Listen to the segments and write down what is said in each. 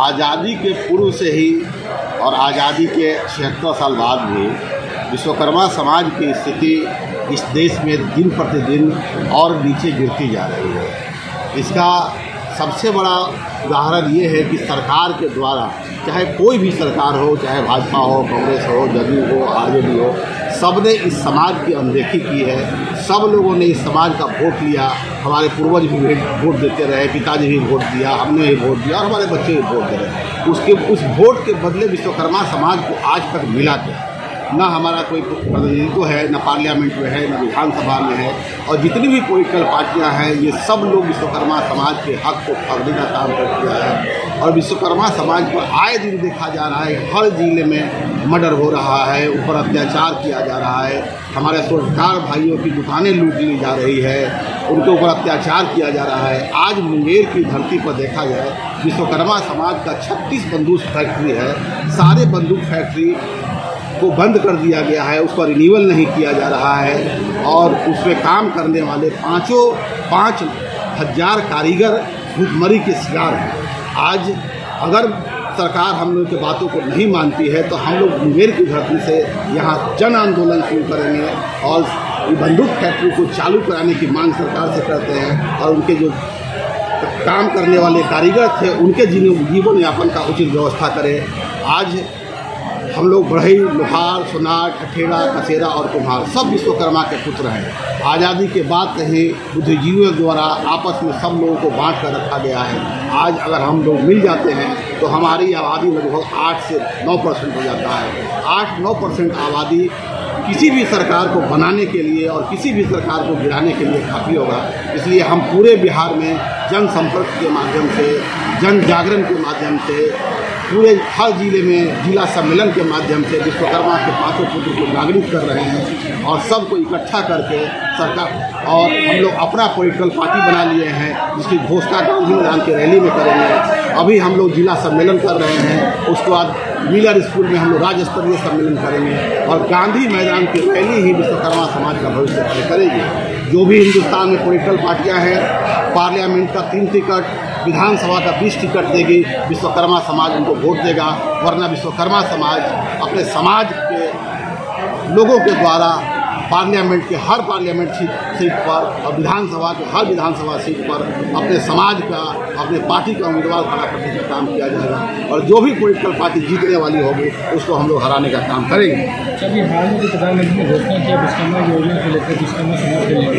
आज़ादी के पूर्व से ही और आज़ादी के 76 साल बाद भी विश्वकर्मा समाज की स्थिति इस देश में दिन प्रतिदिन और नीचे गिरती जा रही है। इसका सबसे बड़ा उदाहरण ये है कि सरकार के द्वारा, चाहे कोई भी सरकार हो, चाहे भाजपा हो, कांग्रेस हो, जदयू हो, आरजेडी हो, सब ने इस समाज की अनदेखी की है। सब लोगों ने इस समाज का वोट लिया। हमारे पूर्वज भी वोट देते रहे, पिताजी भी वोट दिया, हमने भी वोट दिया और हमारे बच्चे भी वोट दे रहे। उस वोट के बदले विश्वकर्मा समाज को आज तक मिला क्या? ना हमारा कोई प्रतिनिधित्व है, न पार्लियामेंट में है, न विधानसभा में है। और जितनी भी पॉलिटिकल पार्टियां हैं, ये सब लोग विश्वकर्मा समाज के हक को ठगने का काम कर दिया है। और विश्वकर्मा समाज पर आए दिन देखा जा रहा है, हर जिले में मर्डर हो रहा है, ऊपर अत्याचार किया जा रहा है। हमारे स्वरोजगार भाइयों की दुकानें लूट ली जा रही है, उनके ऊपर अत्याचार किया जा रहा है। आज मुंगेर की धरती पर देखा जाए, विश्वकर्मा समाज का 36 बंदूक फैक्ट्री है। सारे बंदूक फैक्ट्री को बंद कर दिया गया है, उसका रिन्यूअल नहीं किया जा रहा है और उसमें काम करने वाले 5,000 कारीगर भूखमरी के शिकार हैं। आज अगर सरकार हम लोग की बातों को नहीं मानती है तो हम लोग मुंगेर की धरती से यहाँ जन आंदोलन शुरू करेंगे और बंदूक फैक्ट्री को चालू कराने की मांग सरकार से करते हैं और उनके जो काम करने वाले कारीगर थे उनके जीवन यापन का उचित व्यवस्था करें। आज हम लोग बढ़ई, लोहार, सोनार, ठठेरा, कसेरा और कुम्हार सब विश्वकर्मा के पुत्र हैं। आज़ादी के बाद से ही बुद्धिजीवियों द्वारा आपस में सब लोगों को बांट कर रखा गया है। आज अगर हम लोग मिल जाते हैं तो हमारी आबादी लगभग 8 से 9% हो जाता है। 8-9% आबादी किसी भी सरकार को बनाने के लिए और किसी भी सरकार को गिराने के लिए काफ़ी होगा। इसलिए हम पूरे बिहार में जनसंपर्क के माध्यम से, जन जागरण के माध्यम से, पूरे हर जिले में जिला सम्मेलन के माध्यम से विश्वकर्मा के 5 पुत्र को जागरूक कर रहे हैं और सबको इकट्ठा करके सरकार और हम लोग अपना पॉलिटिकल पार्टी बना लिए हैं, जिसकी घोषणा गांधी मैदान की रैली में करेंगे। अभी हम लोग जिला सम्मेलन कर रहे हैं, उसके बाद मिलर स्कूल में हम लोग राज्य स्तरीय सम्मेलन करेंगे और गांधी मैदान की रैली ही विश्वकर्मा समाज का भविष्य तय करेगी। जो भी हिंदुस्तान में पॉलिटिकल पार्टियाँ हैं, पार्लियामेंट का 3 टिकट, विधानसभा का 20 टिकट देगी, विश्वकर्मा समाज उनको वोट देगा। वरना विश्वकर्मा समाज अपने समाज के लोगों के द्वारा पार्लियामेंट के हर पार्लियामेंट सीट पर और विधानसभा के हर विधानसभा सीट पर अपने समाज का, अपने पार्टी का उम्मीदवार खड़ा करने का काम किया जाएगा और जो भी पॉलिटिकल पार्टी जीतने वाली होगी उसको हम लोग हराने का काम करेंगे। हाल में प्रधानमंत्री ने घोषणा किया विश्वकर्मा योजना को लेकर, विश्वकर्मा समाज के लिए,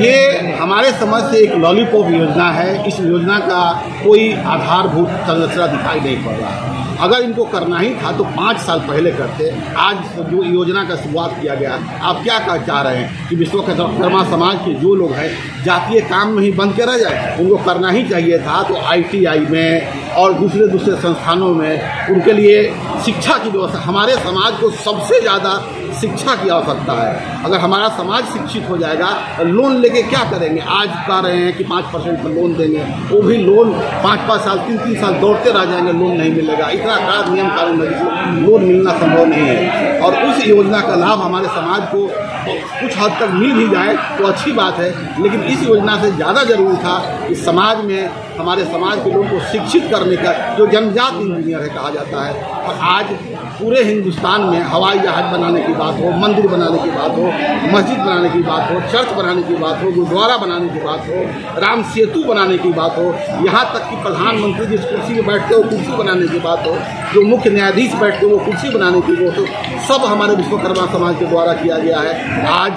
ये हमारे समझ से एक लॉलीपॉप योजना है। इस योजना का कोई आधारभूत संरचना दिखाई नहीं पड़ रहा है। अगर इनको करना ही था तो 5 साल पहले करते। आज जो योजना का शुरुआत किया गया, आप क्या चाह रहे हैं कि विश्वकर्मा समाज के जो लोग हैं जातीय काम में ही बंद के रह जाए? उनको करना ही चाहिए था तो ITI में और दूसरे संस्थानों में उनके लिए शिक्षा की व्यवस्था। हमारे समाज को सबसे ज़्यादा शिक्षा की आवश्यकता है। अगर हमारा समाज शिक्षित हो जाएगा तो लोन लेके क्या करेंगे? आज कह रहे हैं कि 5% पर लोन देंगे, वो भी लोन 5-5 साल 3-3 साल दौड़ते रह जाएंगे, लोन नहीं मिलेगा। इतना कड़ा नियम कानून है जिसमें लोन मिलना संभव नहीं है। और उस योजना का लाभ हमारे समाज को कुछ हद तक मिल भी जाए तो अच्छी बात है, लेकिन इस योजना से ज़्यादा जरूरी था कि समाज में हमारे समाज के लोगों को शिक्षित करने का, जो जनजात इंजीनियर है कहा जाता है। और आज पूरे हिंदुस्तान में हवाई जहाज बनाने की बात हो, मंदिर बनाने की बात हो, मस्जिद बनाने की बात हो, चर्च बनाने की बात हो, गुरुद्वारा बनाने की बात हो, राम सेतु बनाने की बात हो, यहाँ तक कि प्रधानमंत्री जिस कुर्सी में बैठते हो कुर्सी बनाने की बात हो, जो मुख्य न्यायाधीश बैठते हो वो कुर्सी बनाने की बात हो, सब हमारे विश्वकर्मा समाज के द्वारा किया गया है। आज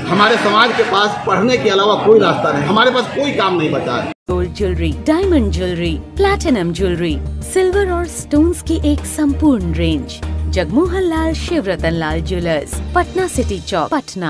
हमारे समाज के पास पढ़ने के अलावा कोई रास्ता नहीं, हमारे पास कोई काम नहीं बचा है। Gold jewellery, diamond jewellery, platinum jewellery, silver और स्टोन्स की एक संपूर्ण रेंज। जगमोहन लाल शिवरतन लाल ज्वेलर्स, पटना सिटी चौक, पटना।